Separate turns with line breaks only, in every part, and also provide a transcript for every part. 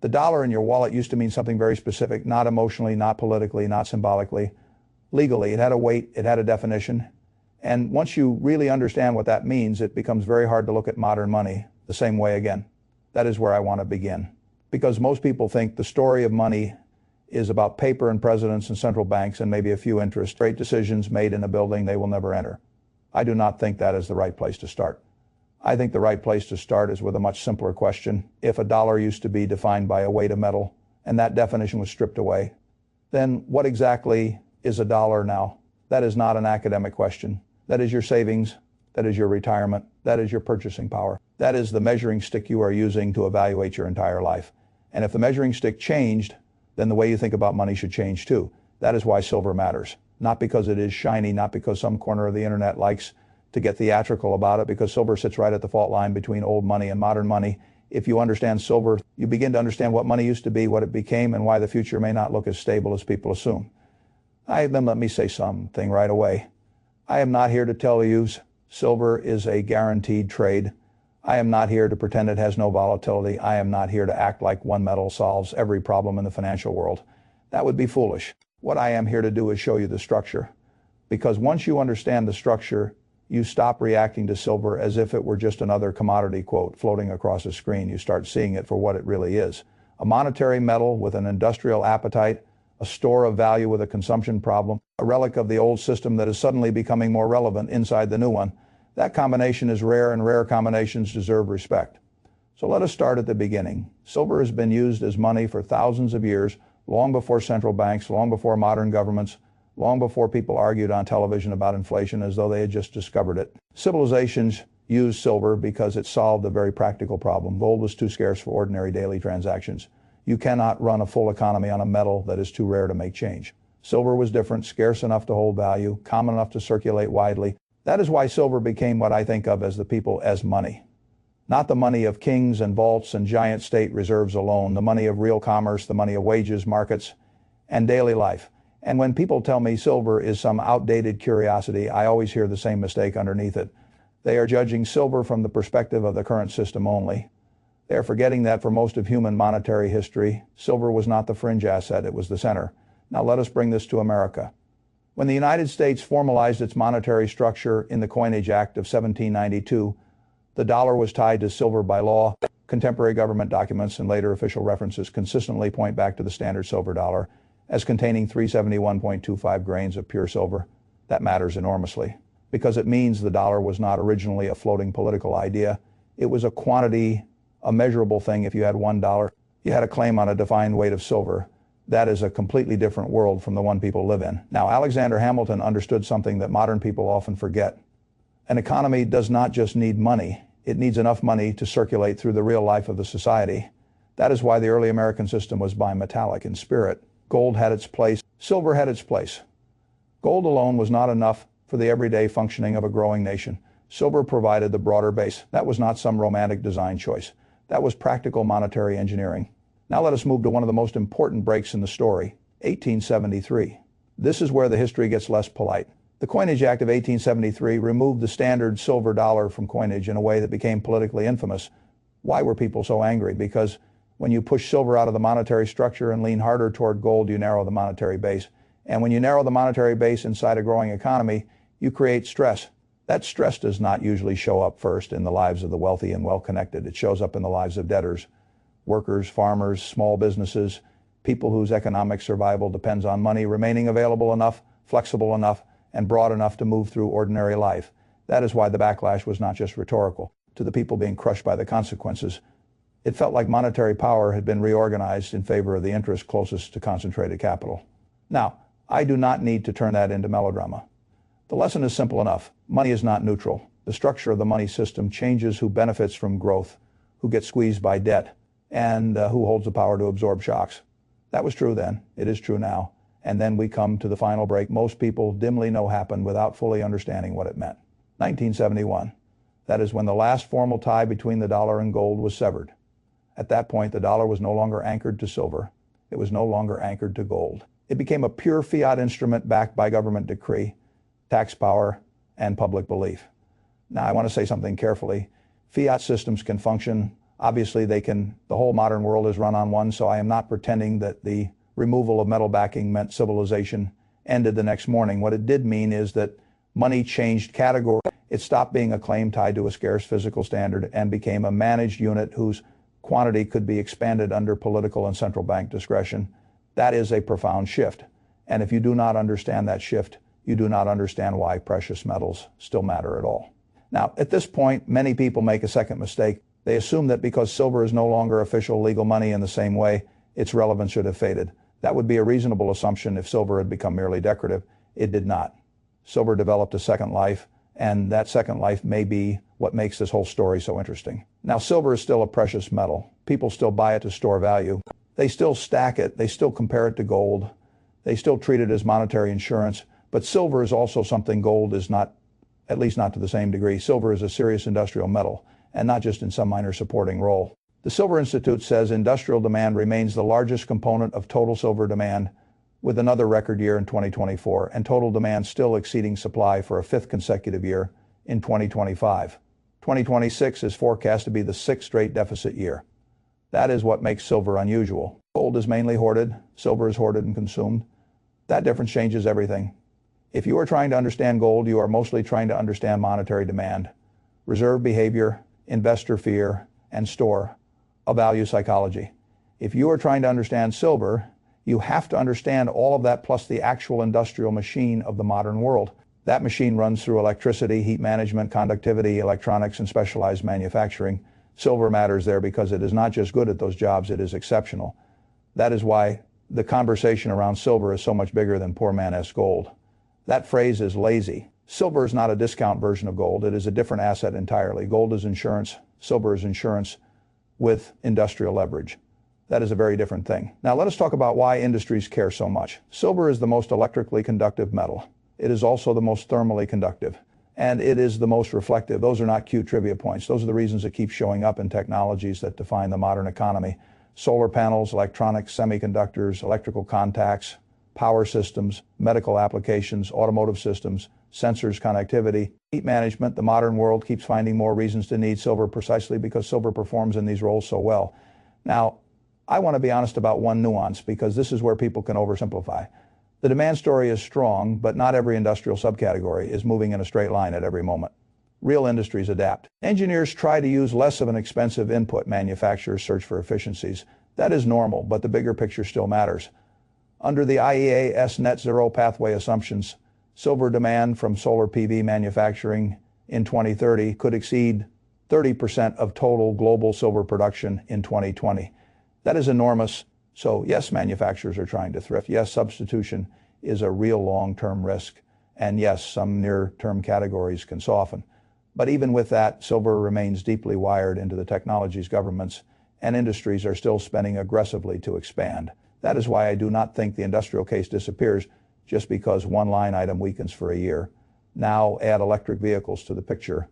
The dollar in your wallet used to mean something very specific, not emotionally, not politically, not symbolically. Legally, it had a weight, it had a definition. And once you really understand what that means, it becomes very hard to look at modern money the same way again. That is where I want to begin. Because most people think the story of money is about paper and presidents and central banks and maybe a few interest rate decisions made in a building they will never enter. I do not think that is the right place to start. I think the right place to start is with a much simpler question. If a dollar used to be defined by a weight of metal and that definition was stripped away, then what exactly is a dollar now? That is not an academic question. That is your savings. That is your retirement. That is your purchasing power. That is the measuring stick you are using to evaluate your entire life. And if the measuring stick changed, then the way you think about money should change too. That is why silver matters. Not because it is shiny, not because some corner of the internet likes to get theatrical about it, because silver sits right at the fault line between old money and modern money. If you understand silver, you begin to understand what money used to be, what it became, and why the future may not look as stable as people assume. Then let me say something right away. I am not here to tell you silver is a guaranteed trade. I am not here to pretend it has no volatility. I am not here to act like one metal solves every problem in the financial world. That would be foolish. What I am here to do is show you the structure. Because once you understand the structure, you stop reacting to silver as if it were just another commodity quote floating across a screen. You start seeing it for what it really is. A monetary metal with an industrial appetite, a store of value with a consumption problem, a relic of the old system that is suddenly becoming more relevant inside the new one. That combination is rare, and rare combinations deserve respect. So let us start at the beginning. Silver has been used as money for thousands of years, long before central banks, long before modern governments, long before people argued on television about inflation as though they had just discovered it. Civilizations used silver because it solved a very practical problem. Gold was too scarce for ordinary daily transactions. You cannot run a full economy on a metal that is too rare to make change. Silver was different, scarce enough to hold value, common enough to circulate widely. That is why silver became what I think of as the people as money. Not the money of kings and vaults and giant state reserves alone, the money of real commerce, the money of wages, markets, and daily life. And when people tell me silver is some outdated curiosity, I always hear the same mistake underneath it. They are judging silver from the perspective of the current system only. They are forgetting that for most of human monetary history, silver was not the fringe asset, it was the center. Now let us bring this to America. When the United States formalized its monetary structure in the Coinage Act of 1792, the dollar was tied to silver by law. Contemporary government documents and later official references consistently point back to the standard silver dollar as containing 371.25 grains of pure silver. That matters enormously because it means the dollar was not originally a floating political idea. It was a quantity, a measurable thing. If you had $1, you had a claim on a defined weight of silver. That is a completely different world from the one people live in. Now, Alexander Hamilton understood something that modern people often forget. An economy does not just need money. It needs enough money to circulate through the real life of the society. That is why the early American system was bimetallic in spirit. Gold had its place. Silver had its place. Gold alone was not enough for the everyday functioning of a growing nation. Silver provided the broader base. That was not some romantic design choice. That was practical monetary engineering. Now let us move to one of the most important breaks in the story, 1873. This is where the history gets less polite. The Coinage Act of 1873 removed the standard silver dollar from coinage in a way that became politically infamous. Why were people so angry? Because when you push silver out of the monetary structure and lean harder toward gold, you narrow the monetary base. And when you narrow the monetary base inside a growing economy, you create stress. That stress does not usually show up first in the lives of the wealthy and well-connected. It shows up in the lives of debtors, workers, farmers, small businesses, people whose economic survival depends on money remaining available enough, flexible enough, and broad enough to move through ordinary life. That is why the backlash was not just rhetorical. To the people being crushed by the consequences, it felt like monetary power had been reorganized in favor of the interests closest to concentrated capital. Now, I do not need to turn that into melodrama. The lesson is simple enough. Money is not neutral. The structure of the money system changes who benefits from growth, who gets squeezed by debt, and who holds the power to absorb shocks. That was true then. It is true now. And then we come to the final break most people dimly know happened without fully understanding what it meant. 1971. That is when the last formal tie between the dollar and gold was severed. At that point, the dollar was no longer anchored to silver. It was no longer anchored to gold. It became a pure fiat instrument backed by government decree, tax power, and public belief. Now, I want to say something carefully. Fiat systems can function Obviously, the whole modern world is run on one, so I am not pretending that the removal of metal backing meant civilization ended the next morning. What it did mean is that money changed category. It stopped being a claim tied to a scarce physical standard and became a managed unit whose quantity could be expanded under political and central bank discretion. That is a profound shift. And if you do not understand that shift, you do not understand why precious metals still matter at all. Now, at this point, many people make a second mistake. They assume that because silver is no longer official legal money in the same way, its relevance should have faded. That would be a reasonable assumption if silver had become merely decorative. It did not. Silver developed a second life, and that second life may be what makes this whole story so interesting. Now, silver is still a precious metal. People still buy it to store value. They still stack it. They still compare it to gold. They still treat it as monetary insurance. But silver is also something gold is not, at least not to the same degree. Silver is a serious industrial metal, and not just in some minor supporting role. The Silver Institute says industrial demand remains the largest component of total silver demand, with another record year in 2024, and total demand still exceeding supply for a fifth consecutive year in 2025. 2026 is forecast to be the sixth straight deficit year. That is what makes silver unusual. Gold is mainly hoarded, silver is hoarded and consumed. That difference changes everything. If you are trying to understand gold, you are mostly trying to understand monetary demand, reserve behavior, investor fear, and store of value psychology. If you are trying to understand silver, you have to understand all of that plus the actual industrial machine of the modern world. That machine runs through electricity, heat management, conductivity, electronics, and specialized manufacturing. Silver matters there because it is not just good at those jobs, it is exceptional. That is why the conversation around silver is so much bigger than poor man-esque gold. That phrase is lazy. Silver is not a discount version of gold. It is a different asset entirely. Gold is insurance. Silver is insurance with industrial leverage. That is a very different thing. Now let us talk about why industries care so much. Silver is the most electrically conductive metal. It is also the most thermally conductive. And it is the most reflective. Those are not cute trivia points. Those are the reasons it keeps showing up in technologies that define the modern economy. Solar panels, electronics, semiconductors, electrical contacts, power systems, medical applications, automotive systems, sensors, connectivity, heat management. The modern world keeps finding more reasons to need silver precisely because silver performs in these roles so well. Now, I want to be honest about one nuance because this is where people can oversimplify. The demand story is strong, but not every industrial subcategory is moving in a straight line at every moment. Real industries adapt. Engineers try to use less of an expensive input. Manufacturers search for efficiencies. That is normal, but the bigger picture still matters. Under the IEA's net zero pathway assumptions, silver demand from solar PV manufacturing in 2030 could exceed 30% of total global silver production in 2020. That is enormous. So yes, manufacturers are trying to thrift. Yes, substitution is a real long-term risk. And yes, some near-term categories can soften. But even with that, silver remains deeply wired into the technologies governments and industries are still spending aggressively to expand. That is why I do not think the industrial case disappears just because one line item weakens for a year. Now add electric vehicles to the picture.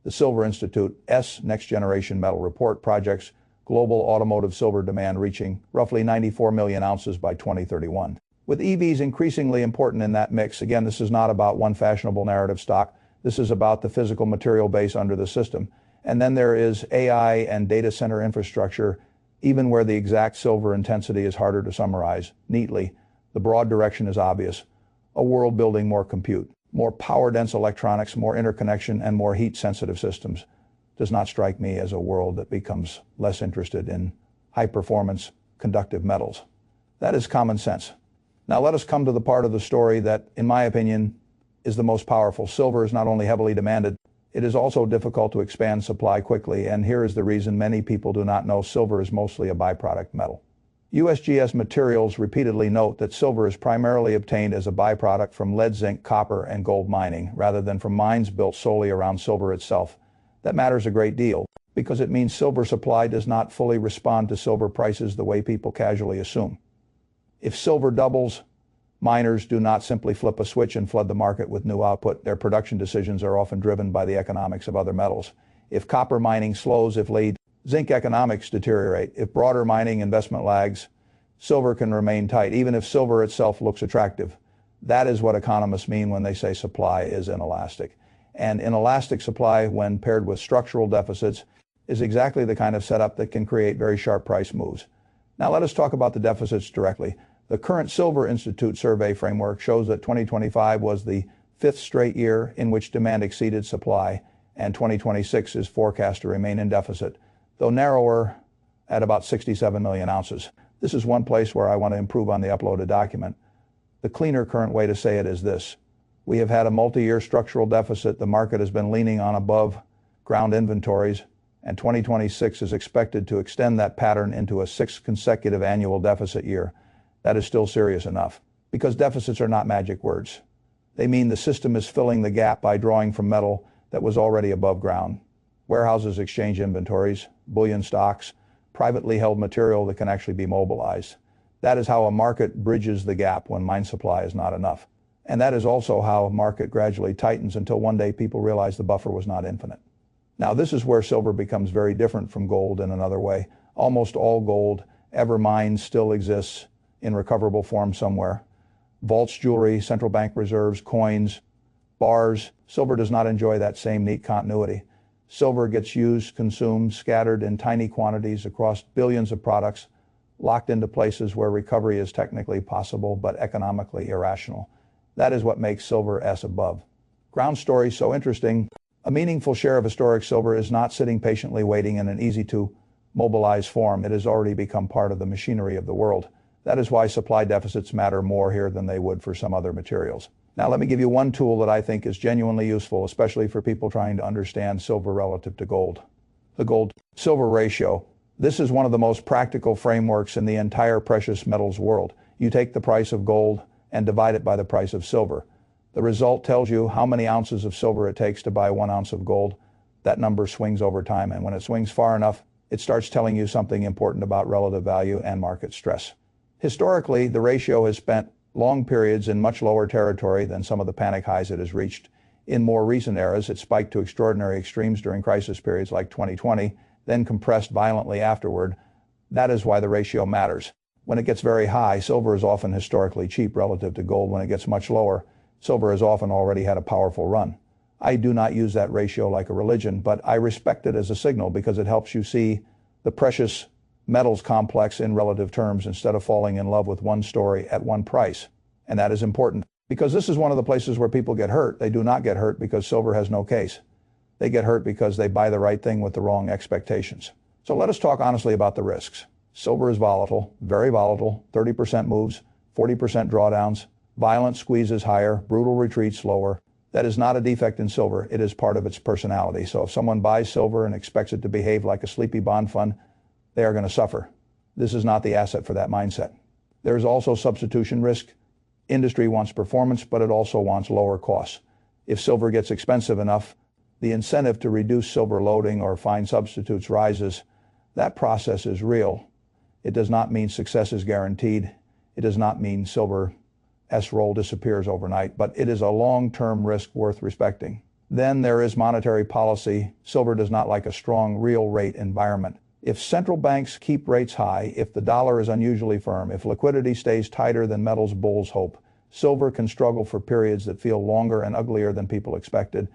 The Silver Institute's Next Generation Metal Report projects global automotive silver demand reaching roughly 94 million ounces by 2031. With EVs increasingly important in that mix, again, this is not about one fashionable narrative stock. This is about the physical material base under the system. And then there is AI and data center infrastructure, even where the exact silver intensity is harder to summarize neatly. The broad direction is obvious. A world building more compute, more power-dense electronics, more interconnection, and more heat-sensitive systems does not strike me as a world that becomes less interested in high-performance conductive metals. That is common sense. Now let us come to the part of the story that, in my opinion, is the most powerful. Silver is not only heavily demanded, it is also difficult to expand supply quickly, and here is the reason many people do not know silver is mostly a byproduct metal. USGS materials repeatedly note that silver is primarily obtained as a byproduct from lead, zinc, copper, and gold mining, rather than from mines built solely around silver itself. That matters a great deal, because it means silver supply does not fully respond to silver prices the way people casually assume. If silver doubles, miners do not simply flip a switch and flood the market with new output. Their production decisions are often driven by the economics of other metals. If copper mining slows, if lead, zinc economics deteriorate, if broader mining investment lags, silver can remain tight, even if silver itself looks attractive. That is what economists mean when they say supply is inelastic. And inelastic supply, when paired with structural deficits, is exactly the kind of setup that can create very sharp price moves. Now let us talk about the deficits directly. The current Silver Institute survey framework shows that 2025 was the fifth straight year in which demand exceeded supply, and 2026 is forecast to remain in deficit, though narrower at about 67 million ounces. This is one place where I want to improve on the uploaded document. The cleaner current way to say it is this. We have had a multi-year structural deficit. The market has been leaning on above ground inventories, and 2026 is expected to extend that pattern into a sixth consecutive annual deficit year. That is still serious enough, because deficits are not magic words. They mean the system is filling the gap by drawing from metal that was already above ground. Warehouses exchange inventories, bullion stocks, privately held material that can actually be mobilized. That is how a market bridges the gap when mine supply is not enough. And that is also how a market gradually tightens until one day people realize the buffer was not infinite. Now this is where silver becomes very different from gold in another way. Almost all gold ever mined still exists in recoverable form somewhere. Vaults, jewelry, central bank reserves, coins, bars. Silver does not enjoy that same neat continuity. Silver gets used, consumed, scattered in tiny quantities across billions of products, locked into places where recovery is technically possible but economically irrational. That is what makes silver S above. Ground story so interesting. A meaningful share of historic silver is not sitting patiently waiting in an easy-to-mobilize form. It has already become part of the machinery of the world. That is why supply deficits matter more here than they would for some other materials. Now let me give you one tool that I think is genuinely useful, especially for people trying to understand silver relative to gold. The gold-silver ratio. This is one of the most practical frameworks in the entire precious metals world. You take the price of gold and divide it by the price of silver. The result tells you how many ounces of silver it takes to buy 1 ounce of gold. That number swings over time, and when it swings far enough, it starts telling you something important about relative value and market stress. Historically, the ratio has spent long periods in much lower territory than some of the panic highs it has reached. In more recent eras, it spiked to extraordinary extremes during crisis periods like 2020, then compressed violently afterward. That is why the ratio matters. When it gets very high, silver is often historically cheap relative to gold. When it gets much lower, silver has often already had a powerful run. I do not use that ratio like a religion, but I respect it as a signal because it helps you see the precious metals complex in relative terms instead of falling in love with one story at one price. And that is important because this is one of the places where people get hurt. They do not get hurt because silver has no case. They get hurt because they buy the right thing with the wrong expectations. So let us talk honestly about the risks. Silver is volatile, very volatile, 30% moves, 40% drawdowns, violent squeezes higher, brutal retreats lower. That is not a defect in silver. It is part of its personality. So if someone buys silver and expects it to behave like a sleepy bond fund, they are going to suffer. This is not the asset for that mindset. There is also substitution risk. Industry wants performance, but it also wants lower costs. If silver gets expensive enough, the incentive to reduce silver loading or find substitutes rises. That process is real. It does not mean success is guaranteed. It does not mean silver's role disappears overnight, but it is a long-term risk worth respecting. Then there is monetary policy. Silver does not like a strong real rate environment. If central banks keep rates high, if the dollar is unusually firm, if liquidity stays tighter than metals bulls hope, silver can struggle for periods that feel longer and uglier than people expected.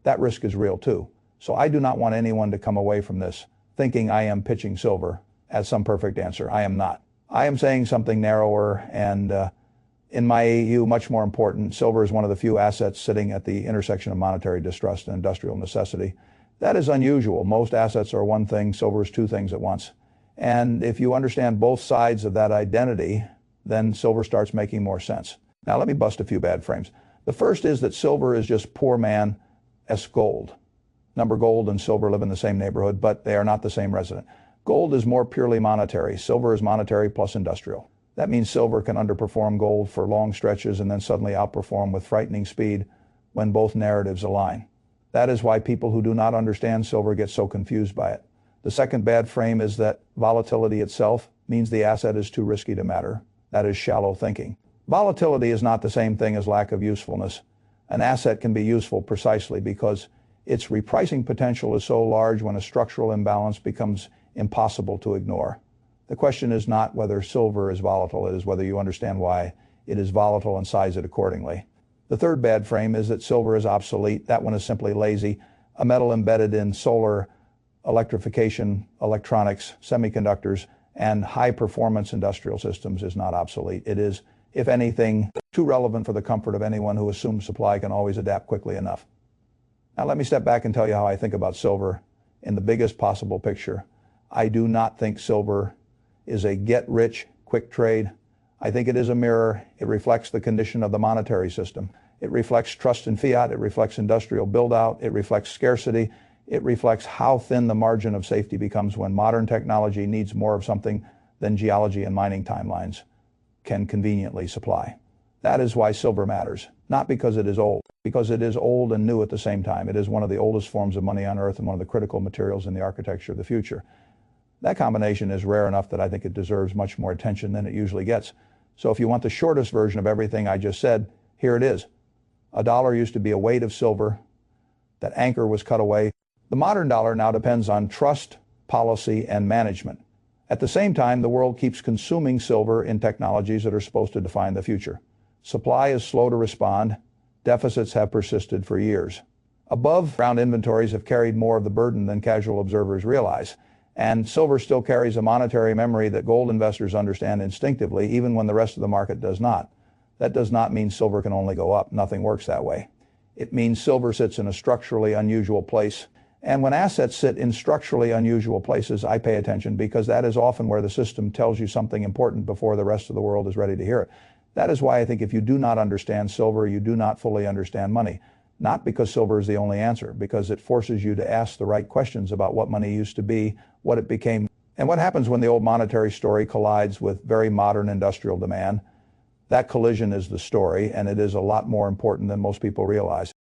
That risk is real too. So I do not want anyone to come away from this thinking I am pitching silver as some perfect answer. I am not. I am saying something narrower and in my view, much more important. Silver is one of the few assets sitting at the intersection of monetary distrust and industrial necessity. That is unusual. Most assets are one thing, silver is two things at once. And if you understand both sides of that identity, then silver starts making more sense. Now let me bust a few bad frames. The first is that silver is just poor man's gold. Number gold and silver live in the same neighborhood, but they are not the same resident. Gold is more purely monetary. Silver is monetary plus industrial. That means silver can underperform gold for long stretches and then suddenly outperform with frightening speed when both narratives align. That is why people who do not understand silver get so confused by it. The second bad frame is that volatility itself means the asset is too risky to matter. That is shallow thinking. Volatility is not the same thing as lack of usefulness. An asset can be useful precisely because its repricing potential is so large when a structural imbalance becomes impossible to ignore. The question is not whether silver is volatile, it is whether you understand why it is volatile and size it accordingly. The third bad frame is that silver is obsolete. That one is simply lazy. A metal embedded in solar electrification, electronics, semiconductors, and high-performance industrial systems is not obsolete. It is, if anything, too relevant for the comfort of anyone who assumes supply can always adapt quickly enough. Now let me step back and tell you how I think about silver in the biggest possible picture. I do not think silver is a get-rich-quick trade. I think it is a mirror. It reflects the condition of the monetary system. It reflects trust in fiat. It reflects industrial build-out. It reflects scarcity. It reflects how thin the margin of safety becomes when modern technology needs more of something than geology and mining timelines can conveniently supply. That is why silver matters, not because it is old, because it is old and new at the same time. It is one of the oldest forms of money on Earth and one of the critical materials in the architecture of the future. That combination is rare enough that I think it deserves much more attention than it usually gets. So if you want the shortest version of everything I just said, here it is. $1 used to be a weight of silver. That anchor was cut away. The modern dollar now depends on trust, policy, and management. At the same time, the world keeps consuming silver in technologies that are supposed to define the future. Supply is slow to respond. Deficits have persisted for years. Above-ground inventories have carried more of the burden than casual observers realize. And silver still carries a monetary memory that gold investors understand instinctively, even when the rest of the market does not. That does not mean silver can only go up. Nothing works that way. It means silver sits in a structurally unusual place. And when assets sit in structurally unusual places, I pay attention because that is often where the system tells you something important before the rest of the world is ready to hear it. That is why I think if you do not understand silver, you do not fully understand money. Not because silver is the only answer, because it forces you to ask the right questions about what money used to be, what it became, and what happens when the old monetary story collides with very modern industrial demand. That collision is the story, and it is a lot more important than most people realize.